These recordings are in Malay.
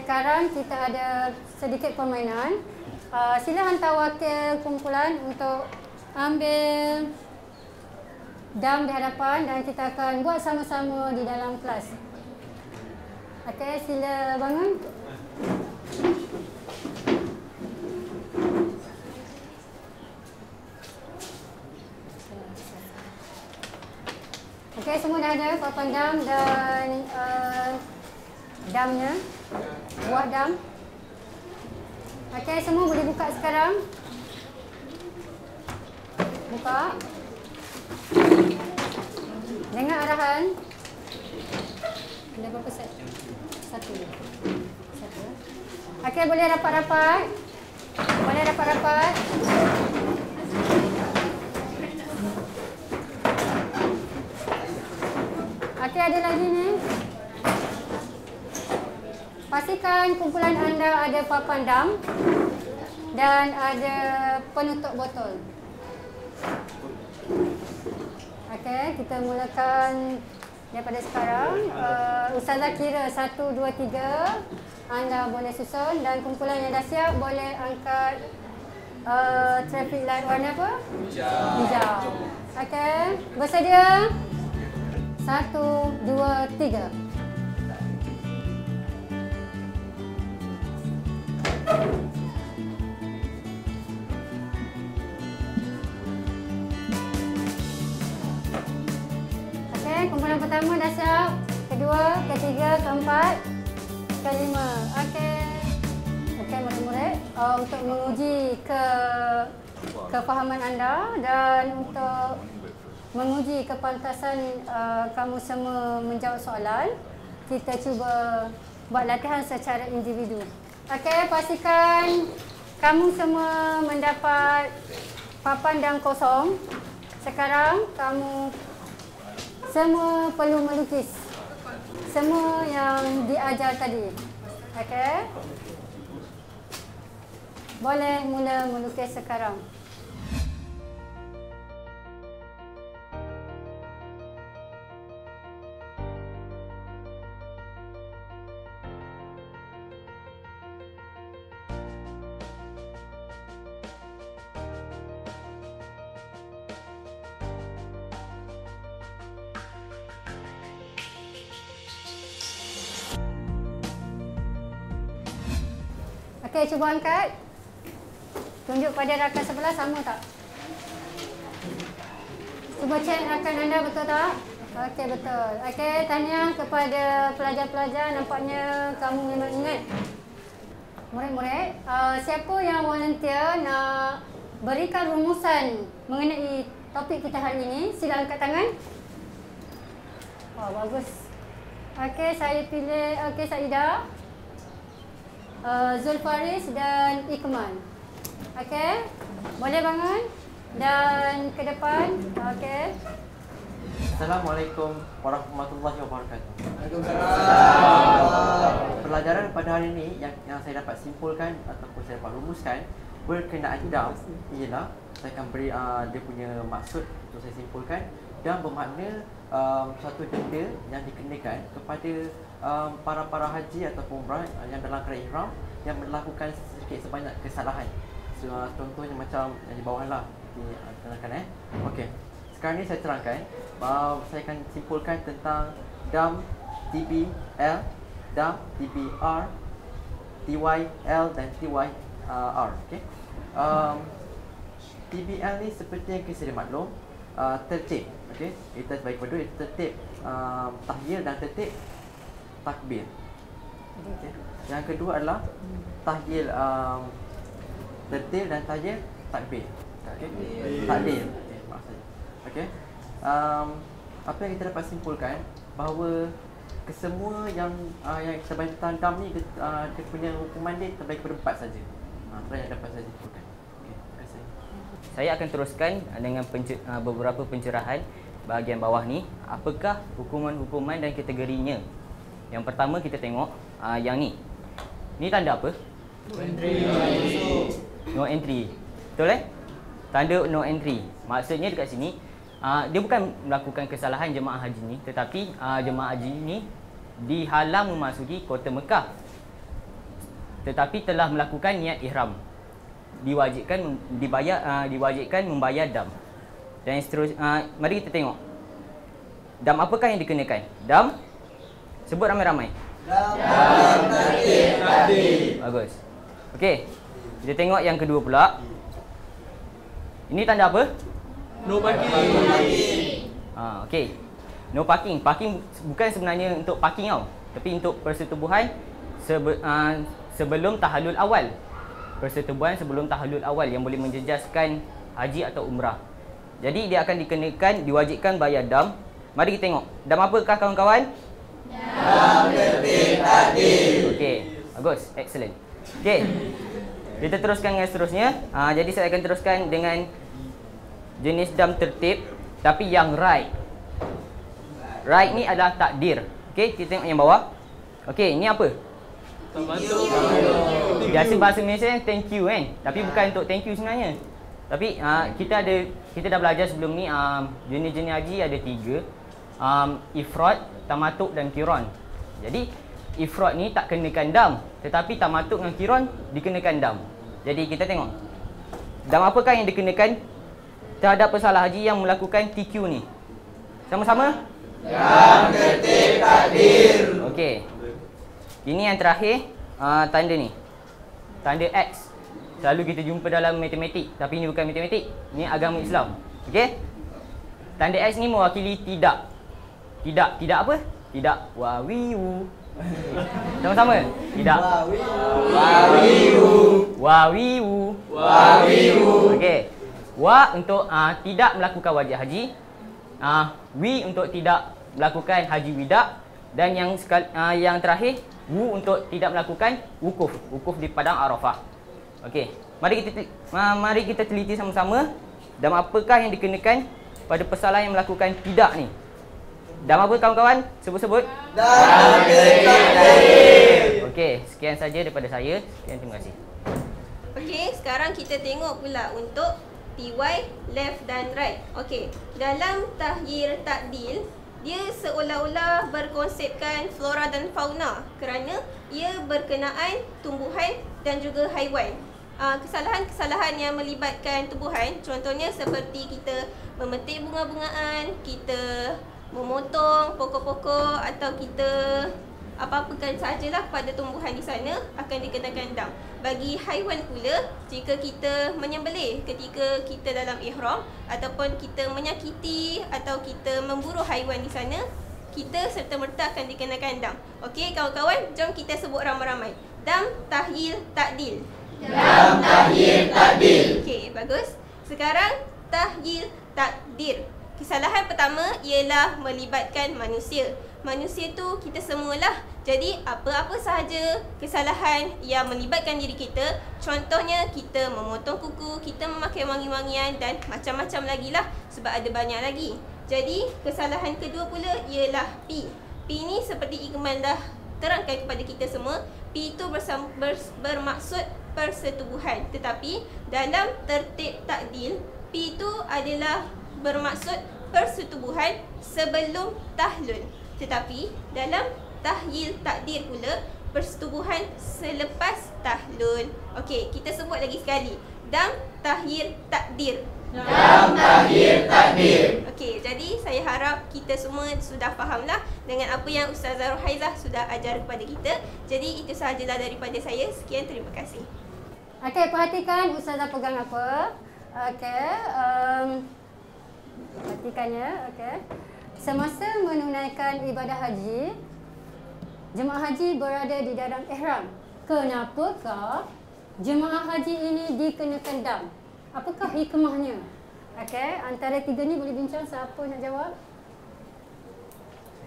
sekarang kita ada sedikit permainan. Sila hantar wakil kumpulan untuk ambil dam di hadapan dan kita akan buat sama-sama di dalam kelas. Okey, sila bangun. Okey, semua dah ada papan dam dan damnya, buah dam. Okey, semua boleh buka sekarang. Buka. Dengar arahan. Ada berapa set? Satu. Okey, boleh rapat-rapat. Boleh rapat-rapat. Okey, ada lagi ni. Pastikan kumpulan anda ada papan dam dan ada penutup botol. Okey, kita mulakan daripada sekarang. Ustazah kira 1, 2, 3. Anda boleh susun dan kumpulan yang dah siap boleh angkat traffic light warna apa? Hijau. Okey, bersedia? 1, 2, 3. Okey, kumpulan pertama dah siap. Kedua, ketiga, keempat, kelima. Okey. Okey, murid-murid, untuk menguji kefahaman anda dan untuk menguji kepantasan kamu semua menjawab soalan, kita cuba buat latihan secara individu. Okey, pastikan kamu semua mendapat papan dam kosong. Sekarang kamu semua perlu melukis semua yang diajar tadi. Okey. Boleh mula melukis sekarang. Okey, cuba angkat. Tunjuk pada rakan sebelah, sama tak? Cuba cek rakan anda betul tak? Okey, betul. Okey, tahniah kepada pelajar-pelajar. Nampaknya kamu memang ingat. Murid-murid, siapa yang volunteer nak berikan rumusan mengenai topik kita hari ini, sila angkat tangan. Wah, bagus. Okey, saya pilih Saidah, Zulfaris dan Ikman. Okey, boleh bangun dan ke depan. Okey. Assalamualaikum warahmatullahi wabarakatuh. Waalaikumsalam. Pelajaran pada hari ini yang saya dapat simpulkan ataupun saya dapat rumuskan berkenaan dam ialah saya akan beri dia punya maksud untuk saya simpulkan. Dam bermakna satu denda yang dikenakan kepada para haji ataupun umrah yang dalam keadaan ihram yang melakukan sedikit sebanyak kesalahan. Contohnya macam yang di bawah lah, terangkan Okey. Sekarang ni saya terangkan, saya akan simpulkan tentang dam TBL, dam TBR, TYL dan TYR. Okey. TBL ni seperti yang kita maklum, tertib. Okey, kita sebagai kedua tertib tahyil dan tertib takbir. Okay. Yang kedua adalah tahyil tertib dan tahyil takbir. Okey. Takbir. Okey, maaf saya. Okey. Apa yang kita dapat simpulkan bahawa kesemua yang kita baca tentang dam ni dia punya hukuman dia terbaik pada 4 saja. Apa yang dapat saya simpulkan. Okey, terima kasih. Saya akan teruskan dengan beberapa pencerahan bahagian bawah ni. Apakah hukuman-hukuman dan kategorinya? Yang pertama kita tengok yang ni. Ni tanda apa? No entry. Betul Tanda no entry. Maksudnya dekat sini dia bukan melakukan kesalahan jemaah haji ni, tetapi jemaah haji ni dihalang memasuki kota Mekah. tetapi telah melakukan niat ihram. Diwajibkan membayar dam. Dan seterusnya, mari kita tengok. Dam apakah yang dikenakan? Dam, sebut ramai-ramai. Dam tertib tadi. Bagus. Okey. Kita tengok yang kedua pula. Ini tanda apa? No parking. Okey. No parking. Parking bukan sebenarnya untuk parking tau, tapi untuk persetubuhan sebelum tahallul awal. Persetubuhan sebelum tahallul awal yang boleh menjejaskan haji atau umrah. Jadi dia akan dikenakan, diwajibkan bayar dam. Mari kita tengok. Dam apakah kawan-kawan? Dam tertib tadi. Okey, bagus, excellent. Okey. Kita teruskan dengan seterusnya. Jadi saya akan teruskan dengan jenis dam tertib tapi yang right. Right ni adalah takdir. Okey, kita tengok yang bawah. Okey, ni apa? Biasa bahasa Malaysia thank you kan. Tapi bukan untuk thank you sebenarnya. Tapi kita dah belajar sebelum ni jenis-jenis haji ada 3. Ifrad, tamatuk dan qiran. Jadi ifrad ni tak kenakan dam, tetapi tamatuk dengan qiran dikenakan dam. Jadi kita tengok. Dam apakah yang dikenakan terhadap pesalah haji yang melakukan TQ ni? Sama-sama? Dam tertib takdir. Okey. Ini yang terakhir, tanda ni. Tanda X. Selalu kita jumpa dalam matematik, tapi ini bukan matematik. Ini agama Islam. Okey? Tanda X ni mewakili tidak. Tidak apa? Tidak wawiu. Sama-sama. Tidak wawiu. Wawiu. Wawiu. Okey. Wa untuk tidak melakukan wajib haji. Wi untuk tidak melakukan haji wida. Dan yang terakhir, wu untuk tidak melakukan wukuf. Wukuf di padang Arafah. Okey. Mari kita teliti sama-sama. Dan apakah yang dikenakan pada pesalah yang melakukan tidak ni? Dam apa kawan-kawan? Sebut-sebut. Dam tertib. Okey, sekian saja daripada saya. Sekian, terima kasih. Okey, sekarang kita tengok pula untuk TY, left dan right. Okey, dalam tahyir takdil, dia seolah-olah berkonsepkan flora dan fauna kerana ia berkenaan tumbuhan dan juga haiwan. Kesalahan-kesalahan yang melibatkan tumbuhan, contohnya seperti kita memetik bunga-bungaan, kita memotong pokok-pokok atau kita apa-apakan sajalah pada tumbuhan di sana akan dikenakan dam. Bagi haiwan pula, jika kita menyembelih ketika kita dalam ihram ataupun kita menyakiti atau kita memburu haiwan di sana, kita serta-merta akan dikenakan dam. Okey kawan-kawan, jom kita sebut ramai-ramai. Dam tahyil takdil. Dam tahyil takdil. Okey, bagus. Sekarang tahyil takdir. Kesalahan pertama ialah melibatkan manusia. Manusia tu kita semualah. Jadi apa-apa sahaja kesalahan yang melibatkan diri kita, contohnya kita memotong kuku, kita memakai wangi-wangian dan macam-macam lagi lah, sebab ada banyak lagi. Jadi kesalahan kedua pula ialah P. P ni seperti Iqmal dah terangkan kepada kita semua, P itu bermaksud persetubuhan. Tetapi dalam tertib takdil, P itu adalah bermaksud persetubuhan sebelum tahlul. Tetapi dalam tahyil takdir pula, persetubuhan selepas tahlul. Okey, kita sebut lagi sekali. Dam tahyir takdir. Dam tahyir takdir. Okey, jadi saya harap kita semua sudah fahamlah dengan apa yang Ustazah Rohaizah sudah ajar kepada kita. Jadi itu sahajalah daripada saya. Sekian, terima kasih. Okey, perhatikan Ustazah pegang apa. Okey, perhatikannya. Okey. Semasa menunaikan ibadah haji, jemaah haji berada di dalam ihram. Kenapakah jemaah haji ini dikenakan dam? Apakah hikmahnya? Okey, antara tiga ni boleh bincang, siapa nak jawab?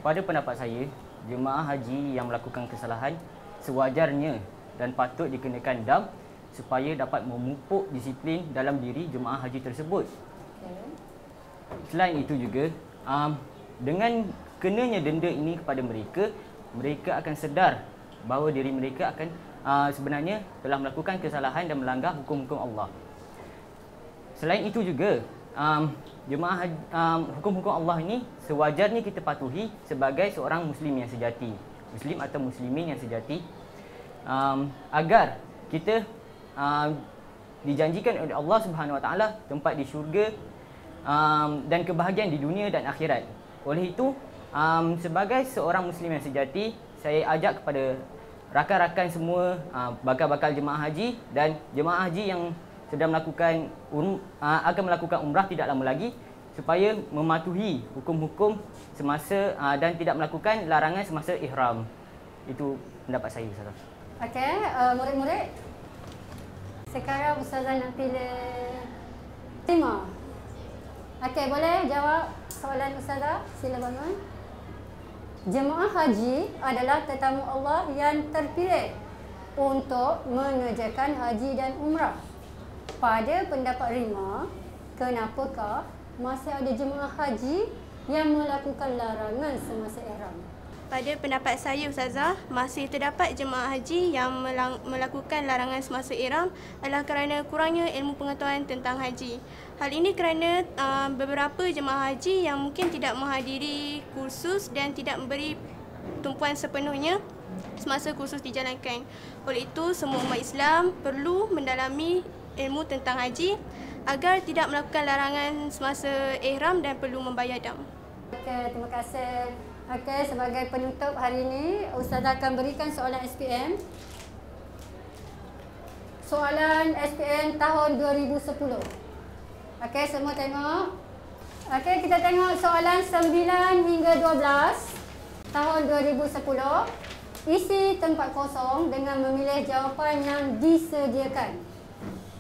Pada pendapat saya, jemaah haji yang melakukan kesalahan sewajarnya dan patut dikenakan dam supaya dapat memupuk disiplin dalam diri jemaah haji tersebut. Okay. Selain itu juga, dengan kenanya denda ini kepada mereka, mereka akan sedar bahawa diri mereka akan sebenarnya telah melakukan kesalahan dan melanggar hukum-hukum Allah. Selain itu juga, jemaah hukum-hukum Allah ini sewajarnya kita patuhi sebagai seorang Muslim yang sejati, Muslim atau Muslimin yang sejati. agar kita dijanjikan oleh Allah Subhanahu Wa Taala tempat di syurga dan kebahagiaan di dunia dan akhirat. Oleh itu, sebagai seorang Muslim yang sejati, saya ajak kepada rakan-rakan semua bakal-bakal jemaah haji dan jemaah haji yang sedang melakukan akan melakukan umrah tidak lama lagi supaya mematuhi hukum-hukum semasa dan tidak melakukan larangan semasa ihram. Itu pendapat saya, Ustazah. Okey, murid-murid. Sekarang Ustazah nak pilih 5. Okey, boleh jawab soalan Ustazah? Sila bangun. Jemaah haji adalah tetamu Allah yang terpilih untuk mengerjakan haji dan umrah. Pada pendapat Rima, kenapakah masih ada jemaah haji yang melakukan larangan semasa ihram? Pada pendapat saya, Ustazah, masih terdapat jemaah haji yang melakukan larangan semasa ihram adalah kerana kurangnya ilmu pengetahuan tentang haji. Hal ini kerana beberapa jemaah haji yang mungkin tidak menghadiri kursus dan tidak memberi tumpuan sepenuhnya semasa kursus dijalankan. Oleh itu, semua umat Islam perlu mendalami ilmu tentang haji agar tidak melakukan larangan semasa ihram dan perlu membayar dam. Okey, terima kasih. Okey, sebagai penutup hari ini, Ustazah akan berikan soalan SPM. Soalan SPM tahun 2010. Okey, semua tengok. Okey, kita tengok soalan 9 hingga 12 tahun 2010. Isi tempat kosong dengan memilih jawapan yang disediakan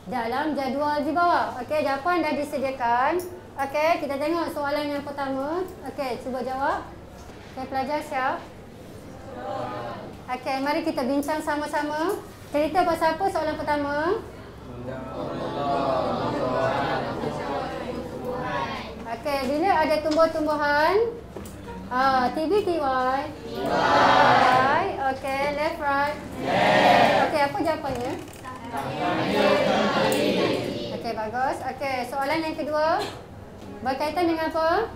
dalam jadual di bawah. Okey, jawapan dah disediakan. Okey, kita tengok soalan yang pertama. Okey, cuba jawab. Okey, pelajar siap? Okey, mari kita bincang sama-sama. Cerita pasal apa soalan pertama? Okey, bila ada tumbuh-tumbuhan? TBTY. Right. Okey, left right. Okey, apa jawapannya? Okey, bagus. Okey, soalan yang kedua berkaitan dengan apa?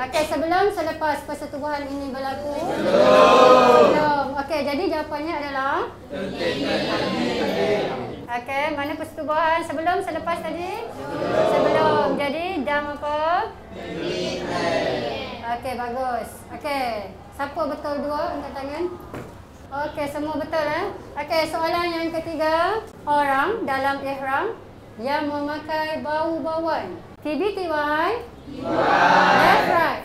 Okey, sebelum selepas persetubuhan ini berlaku? Belum. Okey, jadi jawapannya adalah? Okey, mana persetubuhan? Sebelum, selepas tadi? Sebelum. Jadi, dam apa? Okey, bagus. Okey, siapa betul dua? Angkat tangan. Okey, semua betul Okey, soalan yang ketiga. Orang dalam ihram yang memakai bau-bauan. TBTY. Left right.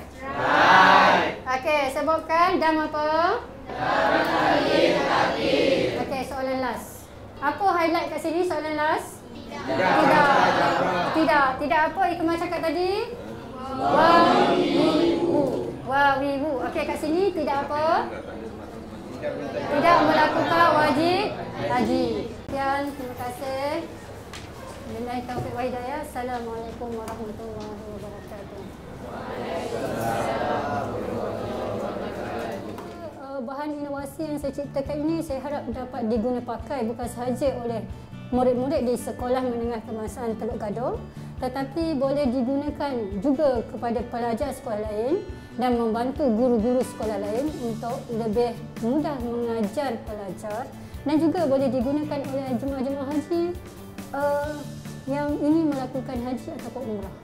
Okey, sebutkan dam apa? Okey, soalan last. Apa highlight kat sini soalan last? Tidak apa Ikmal cakap tadi? Wawiwu. Okey, kat sini tidak apa? Tidak melakukan wajib haji. Sekian, terima kasih. Billahi taufiq wa hidayah. Assalamualaikum warahmatullahi wabarakatuh. Bahan inovasi yang saya ciptakan ini saya harap dapat diguna pakai bukan sahaja oleh murid-murid di sekolah menengah kebangsaan Teluk Gaduh, tetapi boleh digunakan juga kepada pelajar sekolah lain dan membantu guru-guru sekolah lain untuk lebih mudah mengajar pelajar, dan juga boleh digunakan oleh jemaah-jemaah haji yang ingin melakukan haji ataupun umrah.